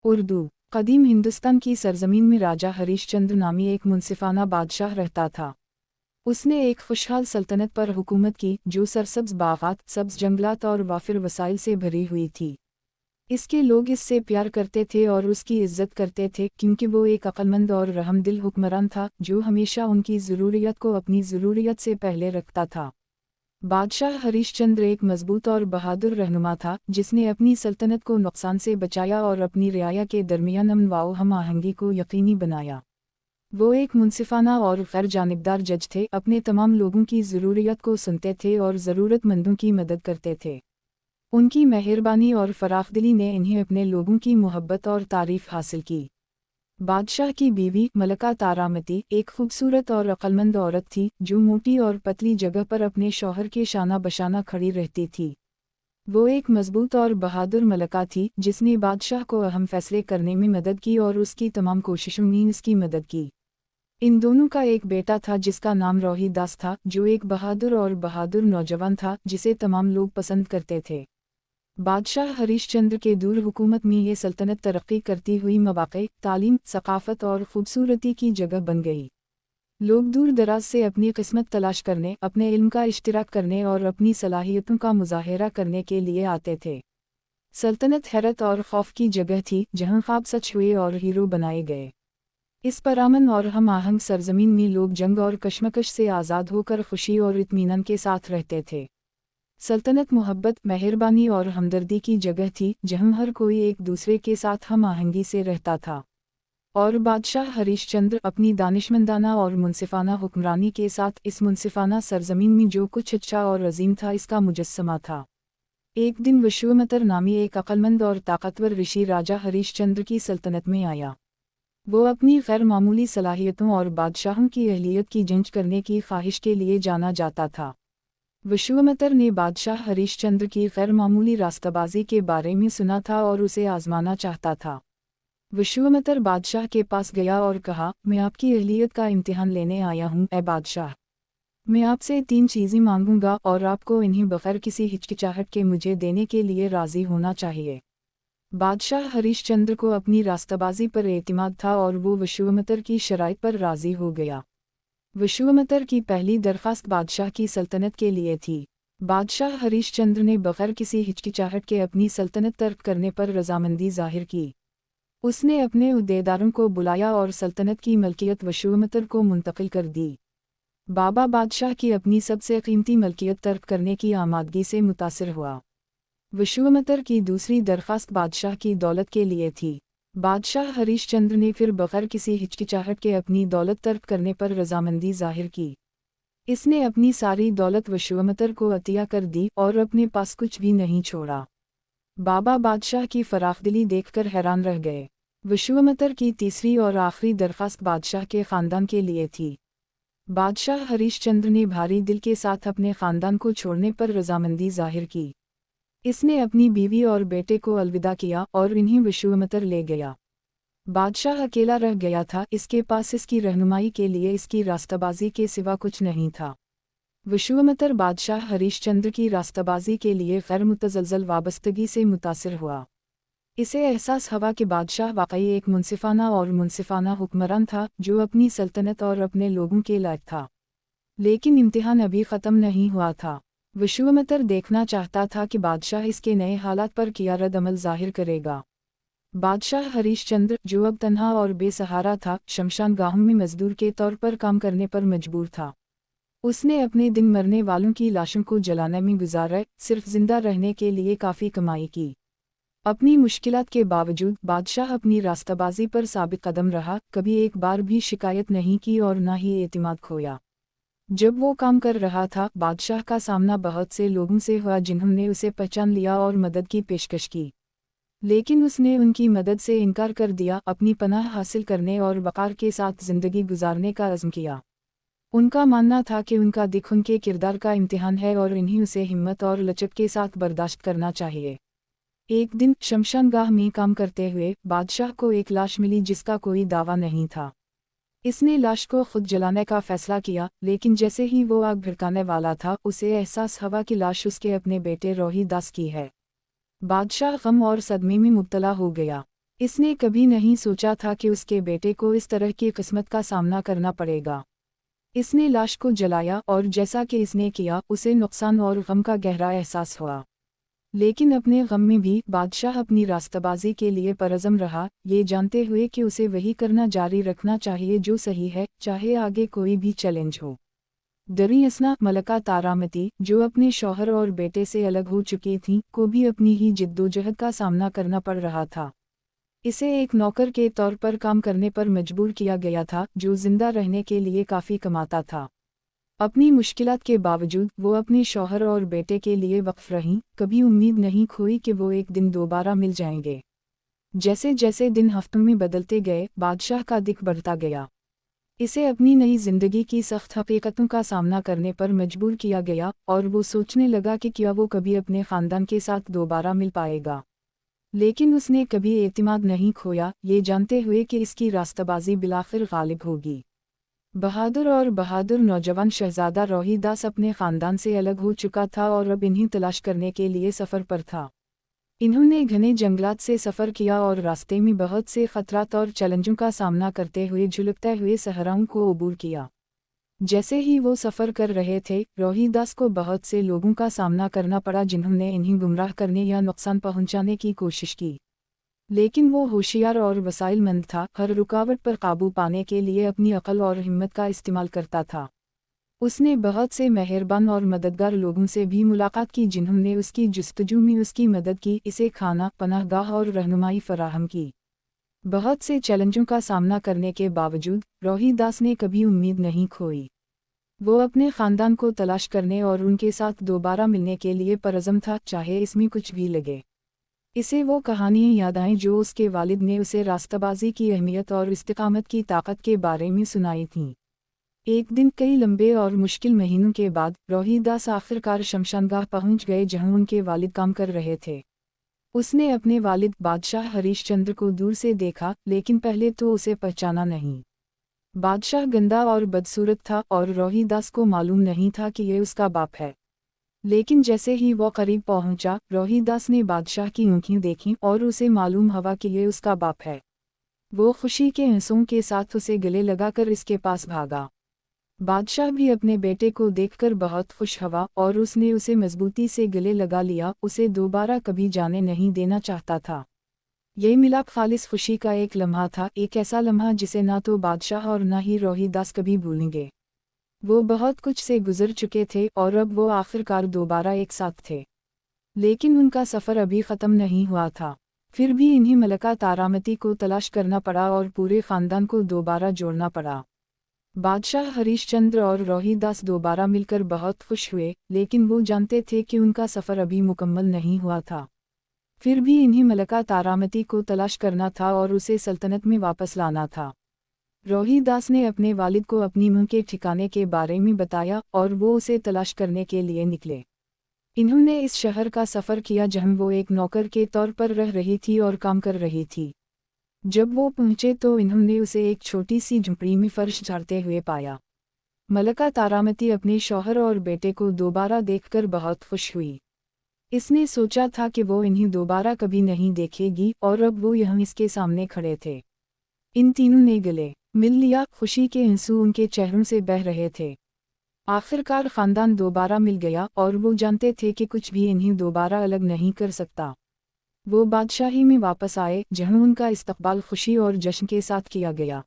उर्दू। कदीम हिंदुस्तान की सरजमीन में राजा हरीशचंद्र नामी एक मुनसिफाना बादशाह रहता था। उसने एक खुशहाल सल्तनत पर हुकूमत की जो सरसब्ज बागात, सब्ज जंगलात और वाफिर वसाइल से भरी हुई थी। इसके लोग इससे प्यार करते थे और उसकी इज्जत करते थे क्योंकि वो एक अक्लमंद और रहमदिल हुक्मरान था जो हमेशा उनकी ज़रूरियत को अपनी ज़रूरियत से पहले रखता था। बादशाह हरीशचंद्र एक मजबूत और बहादुर रहनुमा था जिसने अपनी सल्तनत को नुकसान से बचाया और अपनी रियाया के दरमियान अमन व हम आहंगी को यकीनी बनाया। वो एक मुनसिफाना और गैर जानिबदार जज थे, अपने तमाम लोगों की ज़रूरियत को सुनते थे और ज़रूरतमंदों की मदद करते थे। उनकी मेहरबानी और फराखदिली ने इन्हें अपने लोगों की मोहब्बत और तारीफ़ हासिल की। बादशाह की बीवी मलका तारामती एक खूबसूरत और अक्लमंद औरत थी जो मोटी और पतली जगह पर अपने शौहर के शाना बशाना खड़ी रहती थी। वो एक मजबूत और बहादुर मलका थी जिसने बादशाह को अहम फैसले करने में मदद की और उसकी तमाम कोशिशों में इसकी मदद की। इन दोनों का एक बेटा था जिसका नाम रोहिदास था, जो एक बहादुर नौजवान था जिसे तमाम लोग पसंद करते थे। बादशाह हरीशचंद्र के दूर हुकूमत में ये सल्तनत तरक्की करती हुई मवाक़े, तालीम, सकाफ़त और ख़ूबसूरती की जगह बन गई। लोग दूर दराज से अपनी किस्मत तलाश करने, अपने इल्म का इश्तिराक करने और अपनी सलाहियतों का मुज़ाहिरा करने के लिए आते थे। सल्तनत हैरत और खौफ की जगह थी जहाँ ख्वाब सच हुए और हीरो बनाए गए। इस परामन और हम आहंग सरजमीन में लोग जंग और कशमकश से आज़ाद होकर खुशी और इत्मीनान के साथ रहते थे। सल्तनत मोहब्बत, मेहरबानी और हमदर्दी की जगह थी जहाँ हर कोई एक दूसरे के साथ हम आहंगी से रहता था। और बादशाह हरीशचंद्र अपनी दानिशमंदाना और मुनसिफाना हुक्मरानी के साथ इस मुनसिफाना सरजमीन में जो कुछ अच्छा और अजीम था इसका मुजस्समा था। एक दिन विश्वामित्र नामी एक अक्लमंद और ताकतवर ऋषि राजा हरीशचंद्र की सल्तनत में आया। वो अपनी गैर मामूली सलाहियतों और बादशाहों की अहलियत की जंच करने की ख्वाहिश के लिए जाना जाता था। विश्वामित्र ने बादशाह हरीशचंद्र की गैर मामूली रास्ताबाजी के बारे में सुना था और उसे आजमाना चाहता था। विश्वामित्र बादशाह के पास गया और कहा, मैं आपकी अहलियत का इम्तिहान लेने आया हूँ ए बादशाह। मैं आपसे 3 चीज़ें मांगूंगा और आपको इन्हें बगैर किसी हिचकिचाहट के मुझे देने के लिए राज़ी होना चाहिए। बादशाह हरीशचंद्र को अपनी रास्ताबाजी पर एतमाद था और वो विश्वामित्र की शराइत पर राज़ी हो गया। विश्वामित्र की पहली दरख्वास्त बादशाह की सल्तनत के लिए थी। बादशाह हरीशचंद्र ने बगैर किसी हिचकिचाहट के अपनी सल्तनत तर्क करने पर रजामंदी जाहिर की। उसने अपने उहदेदारों को बुलाया और सल्तनत की मलकियत विश्वामित्र को मुंतकिल कर दी। बाबा बादशाह की अपनी सबसे कीमती मलकियत तर्क करने की आमादगी से मुतासिर हुआ। विश्वामित्र की दूसरी दरख्वास्त बादशाह की दौलत के लिए थी। बादशाह हरीशचंद्र ने फिर बगैर किसी हिचकिचाहट के अपनी दौलत तर्क करने पर रजामंदी जाहिर की। इसने अपनी सारी दौलत विश्वामित्र को अतिया कर दी और अपने पास कुछ भी नहीं छोड़ा। बाबा बादशाह की फराखदिली देखकर हैरान रह गए। विश्वामित्र की तीसरी और आखिरी दरख्वास्त बादशाह के ख़ानदान के लिए थी। बादशाह हरीशचंद्र ने भारी दिल के साथ अपने ख़ानदान को छोड़ने पर रजामंदी जाहिर की। इसने अपनी बीवी और बेटे को अलविदा किया और इन्हें विश्वामित्र ले गया। बादशाह अकेला रह गया था, इसके पास इसकी रहनुमाई के लिए इसकी रास्ताबाजी के सिवा कुछ नहीं था। विश्वामित्र बादशाह हरीशचंद्र की रास्ताबाजी के लिए गैर मुतज़लज़ल वाबस्तगी से मुतासिर हुआ। इसे एहसास हुआ कि बादशाह वाकई एक मुनसिफाना हुक्मरान था जो अपनी सल्तनत और अपने लोगों के लायक था। लेकिन इम्तिहान अभी ख़त्म नहीं हुआ था। विश्वामित्र देखना चाहता था कि बादशाह इसके नए हालात पर क्या रद्द-अमल ज़ाहिर करेगा। बादशाह हरीशचंद्र, जो अब तन्हा और बेसहारा था, शमशान गाहों में मजदूर के तौर पर काम करने पर मजबूर था। उसने अपने दिन मरने वालों की लाशों को जलाने में गुजारे, सिर्फ जिंदा रहने के लिए काफ़ी कमाई की। अपनी मुश्किलात के बावजूद बादशाह अपनी रास्ताबाजी पर साबित कदम रहा, कभी एक बार भी शिकायत नहीं की और न ही एतमाद खोया। जब वो काम कर रहा था, बादशाह का सामना बहुत से लोगों से हुआ जिन्होंने उसे पहचान लिया और मदद की पेशकश की। लेकिन उसने उनकी मदद से इनकार कर दिया, अपनी पनाह हासिल करने और वक़ार के साथ ज़िंदगी गुजारने का अज़्म किया। उनका मानना था कि उनका दिख उनके किरदार का इम्तिहान है और इन्हें उसे हिम्मत और लचक के साथ बर्दाश्त करना चाहिए। एक दिन शमशानगाह में काम करते हुए बादशाह को एक लाश मिली जिसका कोई दावा नहीं था। इसने लाश को खुद जलाने का फैसला किया, लेकिन जैसे ही वो आग भड़काने वाला था, उसे एहसास हुआ कि लाश उसके अपने बेटे रोहिदास की है। बादशाह गम और सदमे में मुब्तला हो गया। اس نے کبھی نہیں سوچا تھا کہ اس کے بیٹے کو اس طرح کی قسمت کا سامنا کرنا پڑے گا۔ اس نے لاش کو جلایا اور جیسا کہ اس نے کیا اسے نقصان اور غم کا گہرا احساس ہوا، لیکن اپنے غم میں بھی بادشاہ اپنی راستہ بازی کے لیے پرعزم رہا، یہ جانتے ہوئے کہ اسے وہی کرنا جاری رکھنا چاہیے جو صحیح ہے، چاہے آگے کوئی بھی چیلنج ہو۔ دریں اثنا ملکہ تارامتی، جو اپنے شوہر اور بیٹے سے الگ ہو چکی تھیں، کو بھی اپنی ہی جدوجہد کا سامنا کرنا پڑ رہا تھا۔ اسے ایک نوکر کے طور پر کام کرنے پر مجبور کیا گیا تھا جو زندہ رہنے کے لیے کافی کماتا تھا۔ اپنی مشکلات کے باوجود وہ اپنے شوہر اور بیٹے کے لیے وقف رہیں، کبھی امید نہیں کھوئی کہ وہ ایک دن دوبارہ مل جائیں گے۔ جیسے جیسے دن ہفتوں میں بدلتے گئے، بادشاہ کا دکھ بڑھتا گیا۔ اسے اپنی نئی زندگی کی سخت حقیقتوں کا سامنا کرنے پر مجبور کیا گیا، اور وہ سوچنے لگا کہ کیا وہ کبھی اپنے خاندان کے ساتھ دوبارہ مل پائے گا۔ لیکن اس نے کبھی اعتماد نہیں کھویا، یہ جانتے ہوئے کہ اس کی راستہ بازی بالآخر غالب ہوگی۔ بہادر اور بہادر نوجوان شہزادہ روہی داس اپنے خاندان سے الگ ہو چکا تھا اور اب انہیں تلاش کرنے کے لیے سفر پر تھا۔ انہوں نے گھنے جنگلات سے سفر کیا اور راستے میں بہت سے خطرات اور چیلنجوں کا سامنا کرتے ہوئے جھلکتے ہوئے صحراؤں کو عبور کیا۔ جیسے ہی وہ سفر کر رہے تھے، روہی داس کو بہت سے لوگوں کا سامنا کرنا پڑا جنہوں نے انہیں گمراہ کرنے یا نقصان پہنچانے کی کوشش کی۔ لیکن وہ ہوشیار اور وسائل مند تھا، ہر رکاوٹ پر قابو پانے کے لیے اپنی عقل اور ہمت کا استعمال کرتا تھا۔ اس نے بہت سے مہربان اور مددگار لوگوں سے بھی ملاقات کی جنہوں نے اس کی جستجو میں اس کی مدد کی، اسے کھانا، پناہ گاہ اور رہنمائی فراہم کی۔ بہت سے چیلنجوں کا سامنا کرنے کے باوجود روہی داس نے کبھی امید نہیں کھوئی۔ وہ اپنے خاندان کو تلاش کرنے اور ان کے ساتھ دوبارہ ملنے کے لیے پرعزم تھا، چاہے اس میں کچھ بھی لگے۔ اسے وہ کہانیاں یاد آئیں جو اس کے والد نے اسے راستہ بازی کی اہمیت اور استقامت کی طاقت کے بارے میں سنائی تھیں۔ ایک دن کئی لمبے اور مشکل مہینوں کے بعد روہی داس آخرکار شمشان گاہ پہنچ گئے جہاں ان کے والد کام کر رہے تھے۔ اس نے اپنے والد بادشاہ ہریش چندر کو دور سے دیکھا، لیکن پہلے تو اسے پہچانا نہیں۔ بادشاہ گندا اور بدصورت تھا اور روہی داس کو معلوم نہیں تھا کہ یہ اس کا باپ ہے۔ لیکن جیسے ہی وہ قریب پہنچا، روہی داس نے بادشاہ کی آنکھیں دیکھیں اور اسے معلوم ہوا کہ یہ اس کا باپ ہے۔ وہ خوشی کے آنسوؤں کے ساتھ اسے گلے لگا کر اس کے پاس بھاگا۔ بادشاہ بھی اپنے بیٹے کو دیکھ کر بہت خوش ہوا اور اس نے اسے مضبوطی سے گلے لگا لیا، اسے دوبارہ کبھی جانے نہیں دینا چاہتا تھا۔ یہ ملاپ خالص خوشی کا ایک لمحہ تھا، ایک ایسا لمحہ جسے نہ تو بادشاہ اور نہ ہی روہی داس کبھی بھولیں گے۔ وہ بہت کچھ سے گزر چکے تھے اور اب وہ آخرکار دوبارہ ایک ساتھ تھے۔ لیکن ان کا سفر ابھی ختم نہیں ہوا تھا۔ پھر بھی انہیں ملکہ تارامتی کو تلاش کرنا پڑا اور پورے خاندان کو دوبارہ جوڑنا پڑا۔ بادشاہ ہریش چندر اور روہی داس دوبارہ مل کر بہت خوش ہوئے، لیکن وہ جانتے تھے کہ ان کا سفر ابھی مکمل نہیں ہوا تھا۔ پھر بھی انہیں ملکہ تارامتی کو تلاش کرنا تھا اور اسے سلطنت میں واپس لانا تھا۔ روہی داس نے اپنے والد کو اپنی ماں کے ٹھکانے کے بارے میں بتایا اور وہ اسے تلاش کرنے کے لیے نکلے۔ انہوں نے اس شہر کا سفر کیا جہاں وہ ایک نوکر کے طور پر رہ رہی تھی اور کام کر رہی تھی۔ جب وہ پہنچے تو انہوں نے اسے ایک چھوٹی سی جھونپڑی میں فرش جھاڑتے ہوئے پایا۔ ملکہ تارامتی اپنے شوہر اور بیٹے کو دوبارہ دیکھ کر بہت خوش ہوئی۔ اس نے سوچا تھا کہ وہ انہیں دوبارہ کبھی نہیں دیکھے گی، اور اب وہ یہاں اس کے سامنے کھڑے تھے۔ ان تینوں نے گلے مل لیا، خوشی کے آنسو ان کے چہروں سے بہہ رہے تھے۔ آخرکار خاندان دوبارہ مل گیا اور وہ جانتے تھے کہ کچھ بھی انہیں دوبارہ الگ نہیں کر سکتا۔ وہ بادشاہی میں واپس آئے جہاں ان کا استقبال خوشی اور جشن کے ساتھ کیا گیا۔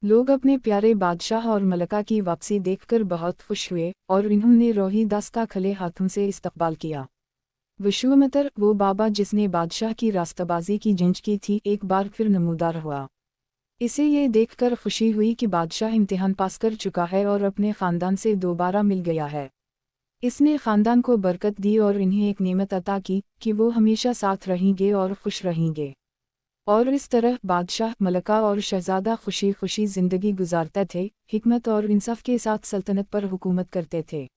لوگ اپنے پیارے بادشاہ اور ملکہ کی واپسی دیکھ کر بہت خوش ہوئے اور انہوں نے روہی داس کا کھلے ہاتھوں سے استقبال کیا۔ وشوامتر، وہ بابا جس نے بادشاہ کی راستہ بازی کی جنج کی تھی، ایک بار پھر نمودار ہوا۔ اسے یہ دیکھ کر خوشی ہوئی کہ بادشاہ امتحان پاس کر چکا ہے اور اپنے خاندان سے دوبارہ مل گیا ہے۔ اس نے خاندان کو برکت دی اور انہیں ایک نعمت عطا کی کہ وہ ہمیشہ ساتھ رہیں گے اور خوش رہیں گے۔ اور اس طرح بادشاہ، ملکہ اور شہزادہ خوشی خوشی زندگی گزارتے تھے، حکمت اور انصاف کے ساتھ سلطنت پر حکومت کرتے تھے۔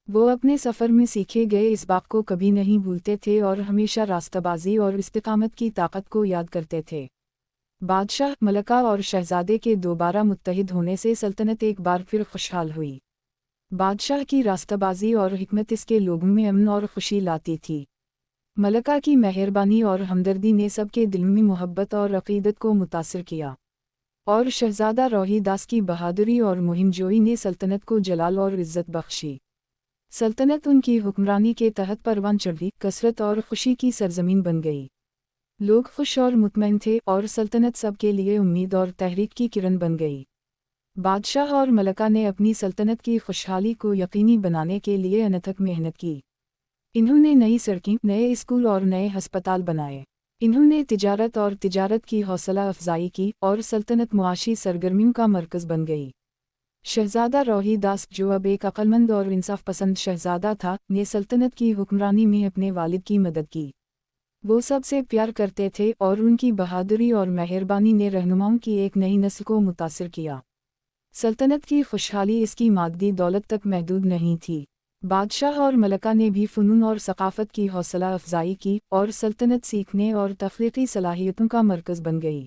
وہ اپنے سفر میں سیکھے گئے اس بات کو کبھی نہیں بھولتے تھے اور ہمیشہ راستہ بازی اور استقامت کی طاقت کو یاد کرتے تھے۔ بادشاہ، ملکہ اور شہزادے کے دوبارہ متحد ہونے سے سلطنت ایک بار پھر خوشحال ہوئی۔ بادشاہ کی راستہ بازی اور حکمت اس کے لوگوں میں امن اور خوشی لاتی تھی۔ मलका की मेहरबानी और हमदर्दी ने सबके दिल में मोहब्बत और अक़ीदत को मुतासिर किया, और शहज़ादा रोहिदास की बहादुरी और मुहिमजोई ने सल्तनत को जलाल और इज़्ज़त बख्शी। सल्तनत उनकी हुक्मरानी के तहत परवान चढ़ी, कसरत और खुशी की सरजमीन बन गई। लोग खुश और मुतमईन थे और सल्तनत सबके लिए उम्मीद और तहरीक की किरण बन गई। बादशाह और मलका ने अपनी सल्तनत की खुशहाली को यकीनी बनाने के लिए अनथक मेहनत की। इन्होंने नई सड़कें, नए स्कूल और नए हस्पताल बनाए। इन्होंने तिजारत की हौसला अफजाई की और सल्तनत मुआशी सरगर्मियों का मरकज़ बन गई। शहज़ादा रोहिदास, जो अब एक अक्लमंद और इंसाफ पसंद शहज़ादा था, ने सल्तनत की हुक्मरानी में अपने वालिद की मदद की। वो सबसे प्यार करते थे और उनकी बहादुरी और मेहरबानी ने रहनुमाओं की एक नई नस्ल को मुतासिर किया। सल्तनत की खुशहाली इसकी मादी दौलत तक महदूद नहीं थी। बादशाह और मलका ने भी फ़नून और सक़ाफ़त की हौसला अफजाई की और सल्तनत सीखने और तख्लीक़ी सलाहियतों का मरकज़ बन गई।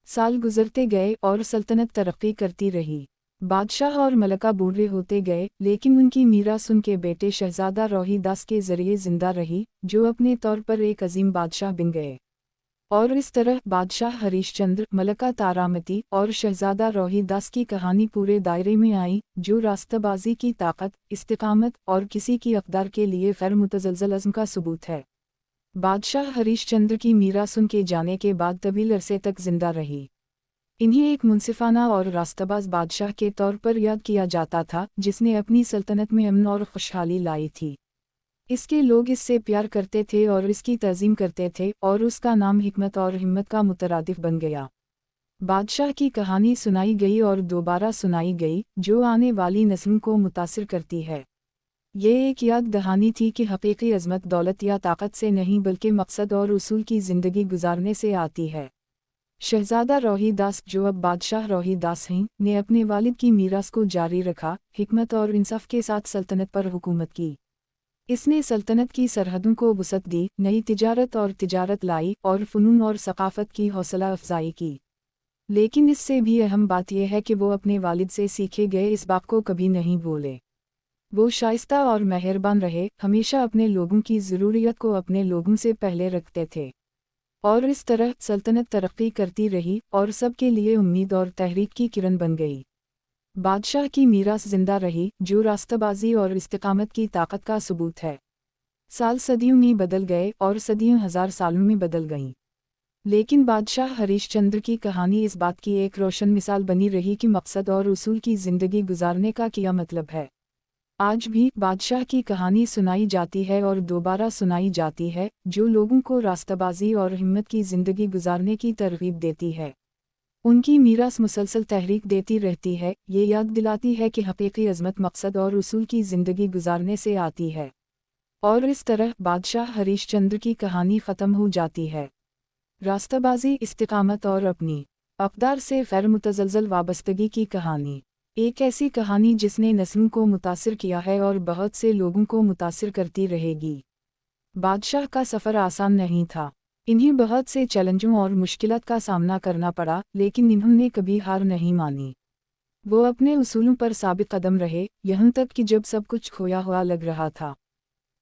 साल गुज़रते गए और सल्तनत तरक्की करती रही। बादशाह और मलका बूढ़े होते गए, लेकिन उनकी मीरास उनके बेटे शहज़ादा रोहिदास के ज़रिए ज़िंदा रही, जो अपने तौर पर एक अजीम बादशाह बन गए। और इस तरह बादशाह हरीशचंद्र, मलका तारामती और शहज़ादा रोहिदास की कहानी पूरे दायरे में आई, जो रास्ताबाजी की ताकत, इस्तिकामत और किसी की अक़दार के लिए ग़ैर मुतज़लज़ल अज़्म का सबूत है। बादशाह हरीशचंद्र की मीरास उनके जाने के बाद तवील अरसे तक ज़िंदा रही। इन्हें एक मुनसिफाना और रास्ताबाज बादशाह के तौर पर याद किया जाता था, जिसने अपनी सल्तनत में अमन और खुशहाली लाई थी। इसके लोग इससे प्यार करते थे और इसकी तज़ीम करते थे, और उसका नाम हिकमत और हिम्मत का मुतरादिफ बन गया। बादशाह की कहानी सुनाई गई और दोबारा सुनाई गई, जो आने वाली नस्लों को मुतासिर करती है। ये एक याद दहानी थी कि हकीकी अज़मत दौलत या ताकत से नहीं, बल्कि मकसद और उसूल की ज़िंदगी गुजारने से आती है। शहज़ादा रोहिदास, जो अब बादशाह रोहिदास हैं, ने अपने वालिद की मीरास को जारी रखा, हिकमत और इंसाफ के साथ सल्तनत पर हुकूमत की। इसने सल्तनत की सरहदों को वुसअत दी, नई तिजारत लाई और फ़नून और सक़ाफ़त की हौसला अफजाई की। लेकिन इससे भी अहम बात यह है कि वो अपने वालिद से सीखे गए इस बात को कभी नहीं भूले। वो शाइस्ता और मेहरबान रहे, हमेशा अपने लोगों की ज़रूरियत को अपने लोगों से पहले रखते थे। और इस तरह सल्तनत तरक्की करती रही और सबके लिए उम्मीद और तहरीक की किरण बन गई। बादशाह की मीरास जिंदा रही, जो रास्ताबाजी और इस्तिकामत की ताकत का सबूत है। साल सदियों में बदल गए और सदियों हजार सालों में बदल गईं, लेकिन बादशाह हरीशचंद्र की कहानी इस बात की एक रोशन मिसाल बनी रही कि मकसद और उसूल की ज़िंदगी गुजारने का क्या मतलब है। आज भी बादशाह की कहानी सुनाई जाती है और दोबारा सुनाई जाती है, जो लोगों को रास्ताबाजी और हिम्मत की ज़िंदगी गुजारने की तरगीब देती है। उनकी मीरास मुसलसल तहरीक देती रहती है, ये याद दिलाती है कि हकीकी अज़मत मकसद और उसूल की ज़िंदगी गुजारने से आती है। और इस तरह बादशाह हरीशचंद्र की कहानी ख़त्म हो जाती है। रास्ताबाजी, इस्तिकामत और अपनी अक़दार से ग़ैर मुतज़लज़ल वाबस्तगी की कहानी, एक ऐसी कहानी जिसने नस्लों को मुतासिर किया है और बहुत से लोगों को मुतासिर करती रहेगी। बादशाह का सफ़र आसान नहीं था। इन्हें बहुत से चैलेंजों और मुश्किलात का सामना करना पड़ा, लेकिन इन्होंने कभी हार नहीं मानी। वो अपने उसूलों पर साबित कदम रहे, यहाँ तक कि जब सब कुछ खोया हुआ लग रहा था।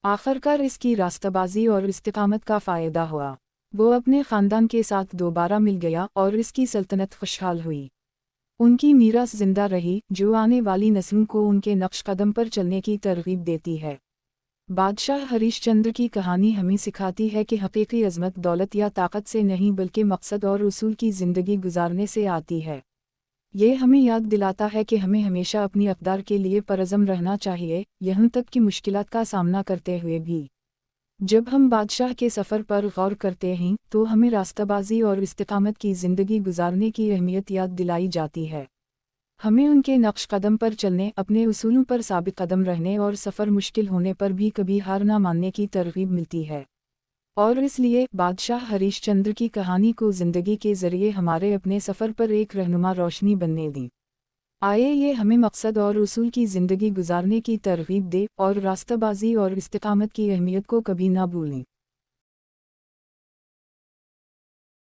आखिरकार इसकी रास्ताबाजी और इस्तिकामत का फ़ायदा हुआ। वो अपने ख़ानदान के साथ दोबारा मिल गया और इसकी सल्तनत खुशहाल हुई। उनकी मीरास जिंदा रही, जो आने वाली नस्लों को उनके नक्श कदम पर चलने की तरगीब देती है। बादशाह हरीशचंद्र की कहानी हमें सिखाती है कि हकीकी अज़मत दौलत या ताकत से नहीं, बल्कि मकसद और उसूल की ज़िंदगी गुजारने से आती है। ये हमें याद दिलाता है कि हमें हमेशा अपनी अक़दार के लिए परअज़म रहना चाहिए, यहाँ तक कि मुश्किलात का सामना करते हुए भी। जब हम बादशाह के सफ़र पर गौर करते हैं, तो हमें रास्ताबाजी और इस्तिकामत की ज़िंदगी गुजारने की अहमियत याद दिलाई जाती है। हमें उनके नक्श कदम पर चलने, अपने उसूलों पर साबित कदम रहने और सफ़र मुश्किल होने पर भी कभी हार न मानने की तरगीब मिलती है। और इसलिए बादशाह हरीशचंद्र की कहानी को ज़िंदगी के ज़रिए हमारे अपने सफ़र पर एक रहनुमा रोशनी बनने दें। आइए ये हमें मकसद और उसूल की ज़िंदगी गुजारने की तरगीब दे और रास्ताबाजी और इस्तिकामत की अहमियत को कभी ना भूलें।